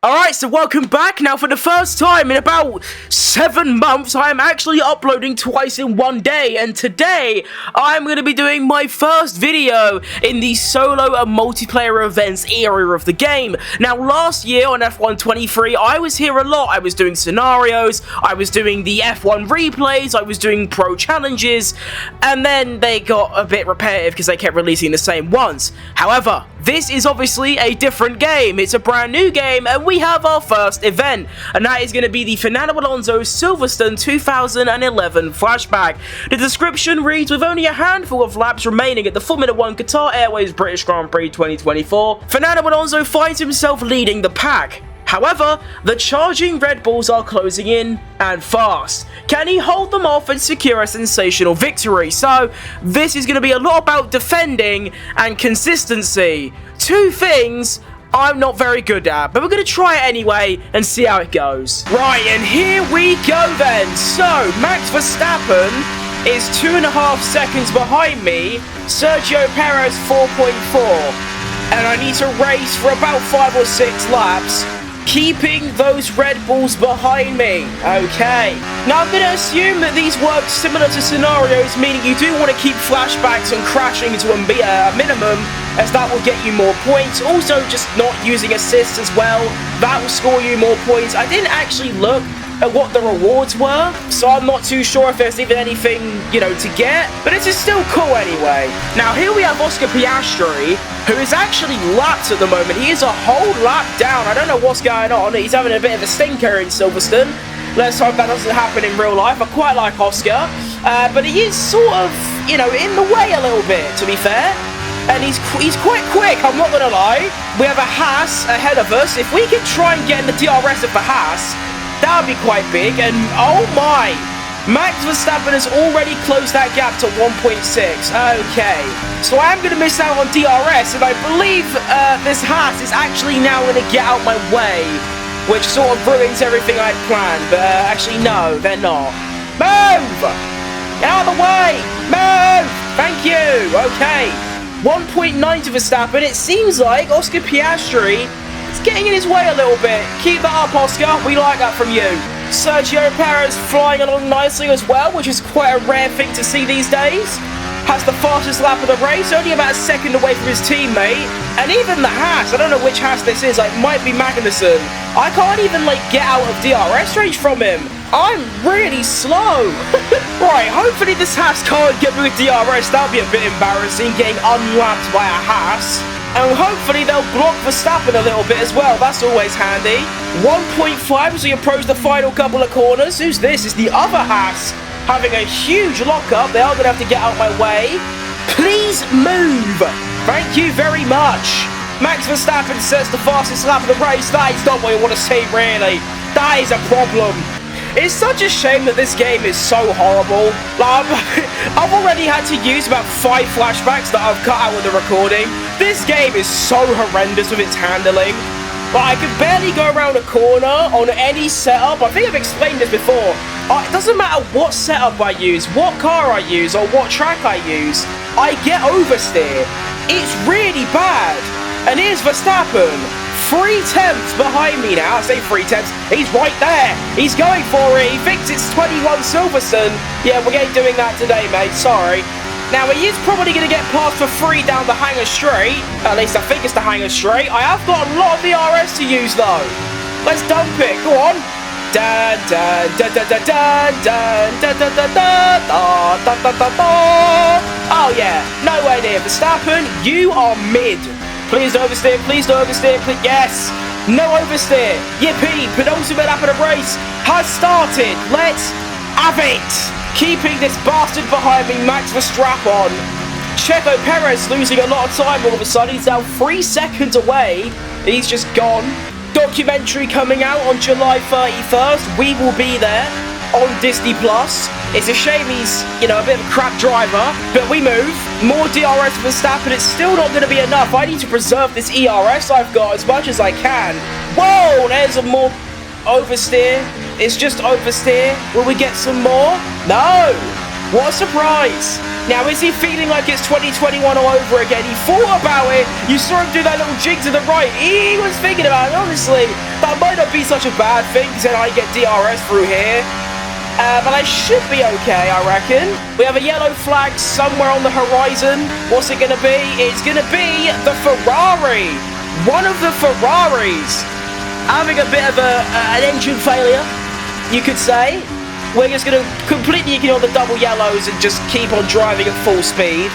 Alright, so welcome back. Now, for the first time in about 7 months, I am actually uploading twice in one day. And today, I'm going to be doing my first video in the solo and multiplayer events era of the game. Now, last year on F1 23, I was here a lot. I was doing scenarios, I was doing the F1 replays, I was doing pro challenges, and then they got a bit repetitive because they kept releasing the same ones. However, this is obviously a different game. It's a brand new game, and we have our first event, and that is going to be the Fernando Alonso Silverstone 2011 flashback. The description reads, with only a handful of laps remaining at the Formula 1 Qatar Airways British Grand Prix 2024, Fernando Alonso finds himself leading the pack. However, the charging Red Bulls are closing in, and fast. Can he hold them off and secure a sensational victory? So, this is going to be a lot about defending and consistency. Two things I'm not very good at, but we're going to try it anyway and see how it goes. Right, and here we go then. So, Max Verstappen is 2.5 seconds behind me, Sergio Perez 4.4, and I need to race for about 5 or 6 laps, keeping those Red Bulls behind me. Okay. Now I'm going to assume that these work similar to scenarios, meaning you do want to keep flashbacks and crashing to a minimum, as that will get you more points. Also, just not using assists as well, that will score you more points. I didn't actually look at what the rewards were, so I'm not too sure if there's even anything, to get, but this is still cool anyway. Now here we have Oscar Piastri, who is actually lapped at the moment. He is a whole lap down. I don't know what's going on. He's having a bit of a stinker in Silverstone. Let's hope that doesn't happen in real life. I quite like Oscar, but he is sort of, in the way a little bit, to be fair. And he's quite quick, I'm not going to lie. We have a Haas ahead of us. If we could try and get in the DRS of the Haas, that would be quite big. And oh my, Max Verstappen has already closed that gap to 1.6. Okay, so I am going to miss out on DRS, and I believe this Haas is actually now going to get out my way, which sort of ruins everything I'd planned. But actually, no, they're not. Move! Get out of the way! Move! Thank you! Okay. 1.9 to Verstappen. It seems like Oscar Piastri is getting in his way a little bit. Keep that up, Oscar. We like that from you. Sergio Perez flying along nicely as well, which is quite a rare thing to see these days. Has the fastest lap of the race, only about a second away from his teammate. And even the Haas, I don't know which Haas this is, it might be Magnussen. I can't even, get out of DRS range from him. I'm really slow. Right, hopefully this Haas can't get me with DRS. That'll be a bit embarrassing, getting unlapped by a Haas. And hopefully they'll block Verstappen a little bit as well. That's always handy. 1.5 as we approach the final couple of corners. Who's this? It's the other Haas having a huge lockup. They are going to have to get out my way. Please move. Thank you very much. Max Verstappen sets the fastest lap of the race. That is not what you want to see, really. That is a problem. It's such a shame that this game is so horrible. I've already had to use about 5 flashbacks that I've cut out with the recording. This game is so horrendous with its handling. I could barely go around a corner on any setup. I think I've explained this before. It doesn't matter what setup I use, what car I use, or what track I use. I get oversteer. It's really bad. And here's Verstappen. 3/10 behind me now. I say 3/10. He's right there. He's going for it. He thinks it's 21 Silverstone. Yeah, we ain't doing that today, mate. Sorry. Now, he is probably going to get past for free down the Hanger Straight. At least I think it's the Hanger Straight. I have got a lot of DRS to use, though. Let's dump it. Go on. Dun dun dun dun dun dun dun dun dun dun dun dun dun dun. Oh yeah, nowhere near Verstappen. You are mid. Please don't oversteer. Please don't oversteer. Please. Yes. No oversteer. Yippee. Penultimate lap of the race has started. Let's have it. Keeping this bastard behind me, Max Verstappen. Checo Perez losing a lot of time all of a sudden. He's now 3 seconds away. He's just gone. Documentary coming out on July 31st. We will be there on Disney+. It's a shame he's, a bit of a crap driver, but we move. More DRS for Verstappen. It's still not going to be enough. I need to preserve this ERS I've got as much as I can. Whoa, there's a more oversteer. It's just oversteer. Will we get some more? No. What a surprise. Now, is he feeling like it's 2021 all over again? He thought about it. You saw him do that little jig to the right. He was thinking about it, honestly. That might not be such a bad thing, because then I get DRS through here. But I should be okay, I reckon. We have a yellow flag somewhere on the horizon. What's it going to be? It's going to be the Ferrari. One of the Ferraris having a bit of an engine failure, you could say. We're just going to completely ignore the double yellows and just keep on driving at full speed.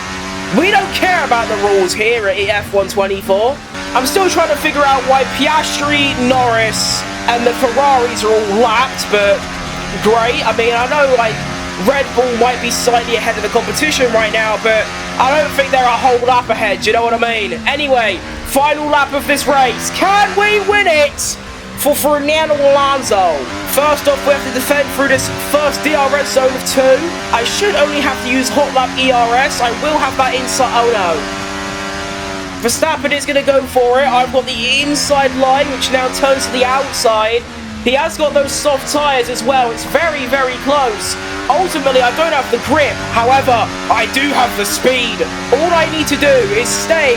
We don't care about the rules here at F124. I'm still trying to figure out why Piastri, Norris, and the Ferraris are all lapped, but great. I mean, I know, like, Red Bull might be slightly ahead of the competition right now, but I don't think they're a whole lap ahead, do you know what I mean? Anyway, final lap of this race. Can we win it for Fernando Alonso? First off, we have to defend through this first DRS zone of 2. I should only have to use hot lap ERS. I will have that inside. Oh no. Verstappen is going to go for it. I've got the inside line, which now turns to the outside. He has got those soft tyres as well. It's very, very close. Ultimately, I don't have the grip. However, I do have the speed. All I need to do is stay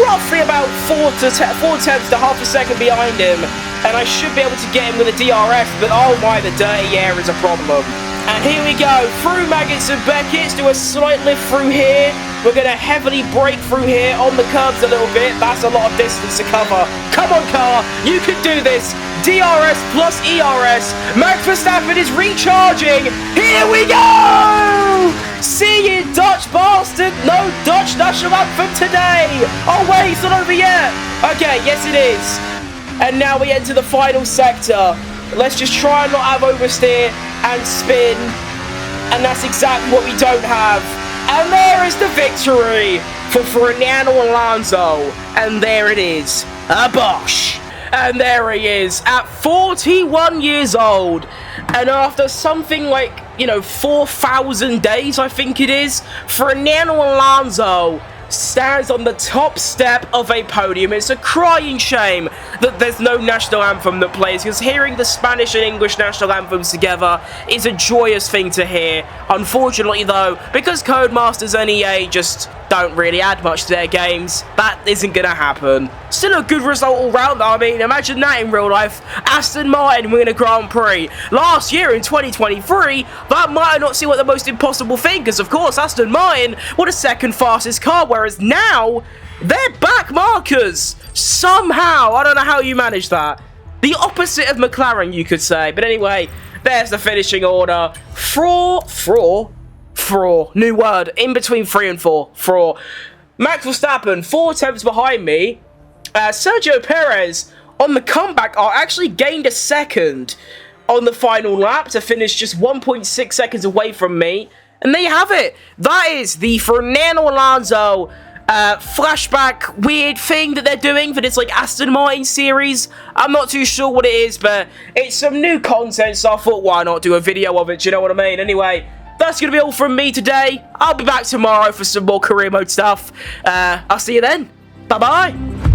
roughly about 4 tenths to half a second behind him, and I should be able to get him with a DRS, but oh my, the dirty air is a problem. And here we go, through Maggots and Beckett's, do a slight lift through here. We're going to heavily brake through here, on the curbs a little bit. That's a lot of distance to cover. Come on, car, you can do this. DRS plus ERS. Max Verstappen is recharging. Here we go! See you, Dutch bastard. No Dutch national anthem today. Oh, wait, it's not over yet. Okay, yes, it is. And now we enter the final sector. Let's just try and not have oversteer and spin. And that's exactly what we don't have. And there is the victory for Fernando Alonso. And there it is. A Bosch. And there he is at 41 years old. And after something like, 4,000 days, I think it is, Fernando Alonso stands on the top step of a podium. It's a crying shame that there's no national anthem that plays, because hearing the Spanish and English national anthems together is a joyous thing to hear. Unfortunately though, because Codemasters and EA just don't really add much to their games, that isn't going to happen. Still a good result all round though. I mean, imagine that in real life. Aston Martin winning a Grand Prix. Last year in 2023, that might not seem like the most impossible thing, because of course Aston Martin were the second fastest car, whereas now they're back markers. Somehow, I don't know how you manage that. The opposite of McLaren, you could say. But anyway, there's the finishing order. New word. In between 3 and 4. Max Verstappen, 4 tenths behind me. Sergio Perez, on the comeback, actually gained a second on the final lap to finish just 1.6 seconds away from me. And there you have it. That is the Fernando Alonso flashback weird thing that they're doing for this Aston Martin series. I'm not too sure what it is, but it's some new content, so I thought why not do a video of it, do you know what I mean? Anyway, that's going to be all from me today. I'll be back tomorrow for some more career mode stuff. I'll see you then. Bye-bye.